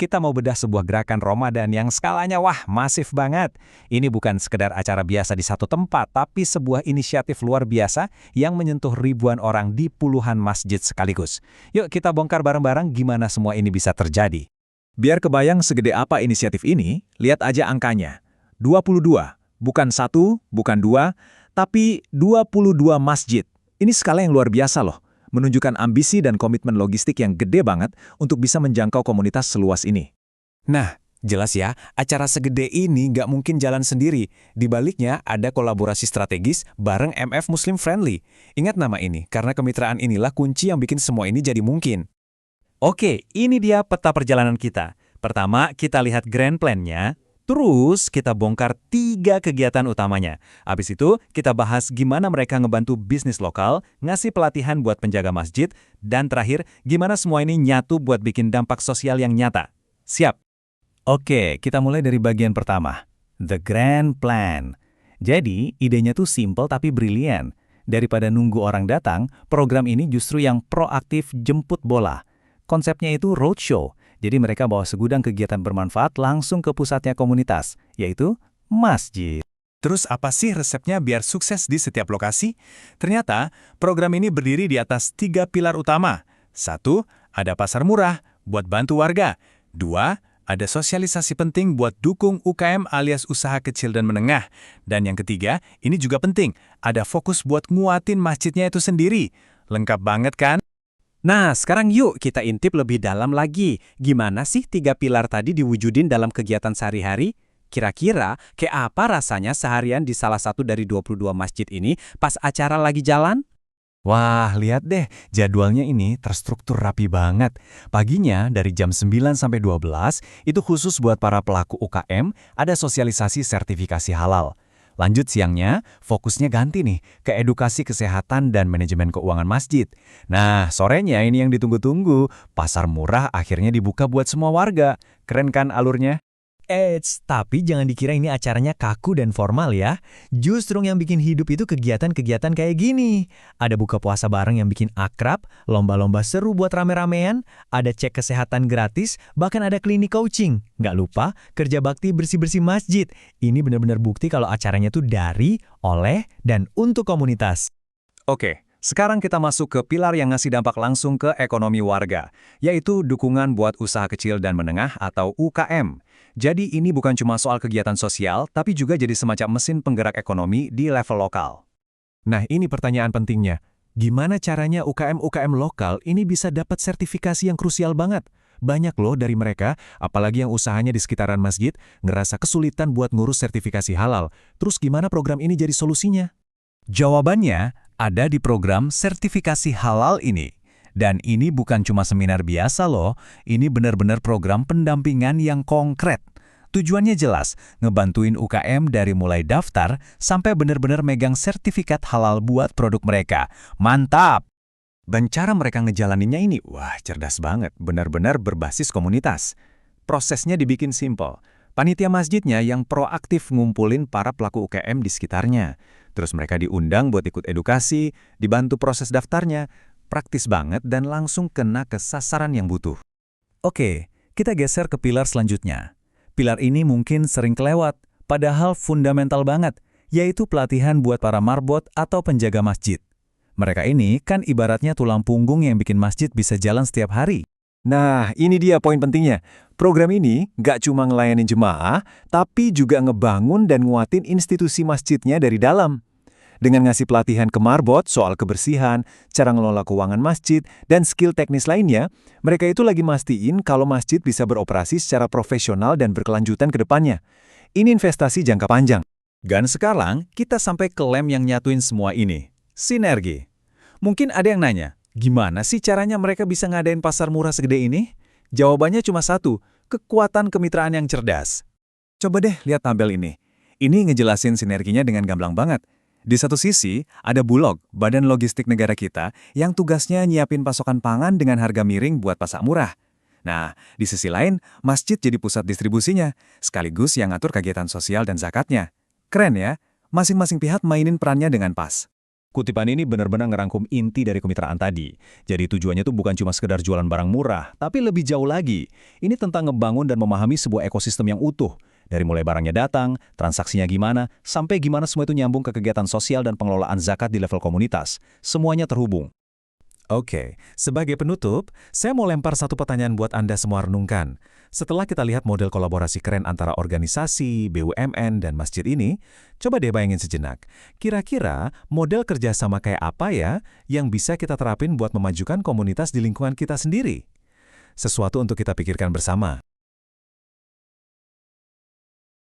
kita mau bedah sebuah gerakan Ramadan yang skalanya masif banget. Ini bukan sekedar acara biasa di satu tempat, tapi sebuah inisiatif luar biasa yang menyentuh ribuan orang di puluhan masjid sekaligus. Yuk kita bongkar bareng-bareng gimana semua ini bisa terjadi. Biar kebayang segede apa inisiatif ini, lihat aja angkanya. 22, bukan 1, bukan 2, tapi 22 masjid. Ini skala yang luar biasa loh. Menunjukkan ambisi dan komitmen logistik yang gede banget untuk bisa menjangkau komunitas seluas ini. Nah, jelas ya, acara segede ini nggak mungkin jalan sendiri. Di baliknya ada kolaborasi strategis bareng MF Muslim Friendly. Ingat nama ini, karena kemitraan inilah kunci yang bikin semua ini jadi mungkin. Oke, ini dia peta perjalanan kita. Pertama, kita lihat grand plan-nya. Terus kita bongkar 3 kegiatan utamanya. Habis itu kita bahas gimana mereka ngebantu bisnis lokal, ngasih pelatihan buat penjaga masjid, dan terakhir gimana semua ini nyatu buat bikin dampak sosial yang nyata. Siap? Oke, kita mulai dari bagian pertama. The Grand Plan. Jadi idenya tuh simple tapi brilian. Daripada nunggu orang datang, program ini justru yang proaktif jemput bola. Konsepnya itu roadshow. Jadi mereka bawa segudang kegiatan bermanfaat langsung ke pusatnya komunitas, yaitu masjid. Terus apa sih resepnya biar sukses di setiap lokasi? Ternyata program ini berdiri di atas 3 pilar utama. 1, ada pasar murah buat bantu warga. 2, ada sosialisasi penting buat dukung UKM alias usaha kecil dan menengah. Dan yang ketiga, ini juga penting, ada fokus buat nguatin masjidnya itu sendiri. Lengkap banget kan? Nah, sekarang yuk kita intip lebih dalam lagi. Gimana sih 3 pilar tadi diwujudin dalam kegiatan sehari-hari? Kira-kira kayak apa rasanya seharian di salah satu dari 22 masjid ini pas acara lagi jalan? Wah, lihat deh, jadwalnya ini terstruktur rapi banget. Paginya dari jam 9 sampai 12, itu khusus buat para pelaku UKM, ada sosialisasi sertifikasi halal. Lanjut siangnya, fokusnya ganti nih ke edukasi kesehatan dan manajemen keuangan masjid. Nah, sorenya ini yang ditunggu-tunggu, pasar murah akhirnya dibuka buat semua warga. Keren kan alurnya? Tapi jangan dikira ini acaranya kaku dan formal ya. Justru yang bikin hidup itu kegiatan-kegiatan kayak gini. Ada buka puasa bareng yang bikin akrab, lomba-lomba seru buat rame-ramean, ada cek kesehatan gratis, bahkan ada klinik coaching. Nggak lupa, kerja bakti bersih-bersih masjid. Ini benar-benar bukti kalau acaranya tuh dari, oleh, dan untuk komunitas. Oke. Sekarang kita masuk ke pilar yang ngasih dampak langsung ke ekonomi warga, yaitu dukungan buat usaha kecil dan menengah atau UKM. Jadi ini bukan cuma soal kegiatan sosial, tapi juga jadi semacam mesin penggerak ekonomi di level lokal. Nah, ini pertanyaan pentingnya. Gimana caranya UKM-UKM lokal ini bisa dapat sertifikasi yang krusial banget? Banyak loh dari mereka, apalagi yang usahanya di sekitaran masjid, ngerasa kesulitan buat ngurus sertifikasi halal. Terus gimana program ini jadi solusinya? Jawabannya ada di program sertifikasi halal ini. Dan ini bukan cuma seminar biasa loh, ini benar-benar program pendampingan yang konkret. Tujuannya jelas, ngebantuin UKM dari mulai daftar sampai benar-benar megang sertifikat halal buat produk mereka. Mantap! Dan cara mereka ngejalaninnya ini, cerdas banget, benar-benar berbasis komunitas. Prosesnya dibikin simple. Panitia masjidnya yang proaktif ngumpulin para pelaku UKM di sekitarnya. Terus mereka diundang buat ikut edukasi, dibantu proses daftarnya. Praktis banget dan langsung kena ke sasaran yang butuh. Oke, kita geser ke pilar selanjutnya. Pilar ini mungkin sering kelewat, padahal fundamental banget, yaitu pelatihan buat para marbot atau penjaga masjid. Mereka ini kan ibaratnya tulang punggung yang bikin masjid bisa jalan setiap hari. Nah, ini dia poin pentingnya. Program ini nggak cuma ngelayanin jemaah, tapi juga ngebangun dan nguatin institusi masjidnya dari dalam. Dengan ngasih pelatihan ke marbot soal kebersihan, cara ngelola keuangan masjid, dan skill teknis lainnya, mereka itu lagi mastiin kalau masjid bisa beroperasi secara profesional dan berkelanjutan ke depannya. Ini investasi jangka panjang. Dan sekarang, kita sampai ke lem yang nyatuin semua ini. Sinergi. Mungkin ada yang nanya, gimana sih caranya mereka bisa ngadain pasar murah segede ini? Jawabannya cuma satu, kekuatan kemitraan yang cerdas. Coba deh lihat tabel ini. Ini ngejelasin sinerginya dengan gamblang banget. Di satu sisi, ada Bulog, Badan Logistik Negara kita, yang tugasnya nyiapin pasokan pangan dengan harga miring buat pasar murah. Nah, di sisi lain, masjid jadi pusat distribusinya, sekaligus yang ngatur kegiatan sosial dan zakatnya. Keren ya, masing-masing pihak mainin perannya dengan pas. Kutipan ini benar-benar ngerangkum inti dari kemitraan tadi. Jadi tujuannya tuh bukan cuma sekedar jualan barang murah, tapi lebih jauh lagi. Ini tentang ngebangun dan memahami sebuah ekosistem yang utuh. Dari mulai barangnya datang, transaksinya gimana, sampai gimana semua itu nyambung ke kegiatan sosial dan pengelolaan zakat di level komunitas. Semuanya terhubung. Oke, sebagai penutup, saya mau lempar satu pertanyaan buat Anda semua renungkan. Setelah kita lihat model kolaborasi keren antara organisasi, BUMN, dan masjid ini, coba deh bayangin sejenak. Kira-kira model kerjasama kayak apa ya yang bisa kita terapin buat memajukan komunitas di lingkungan kita sendiri? Sesuatu untuk kita pikirkan bersama.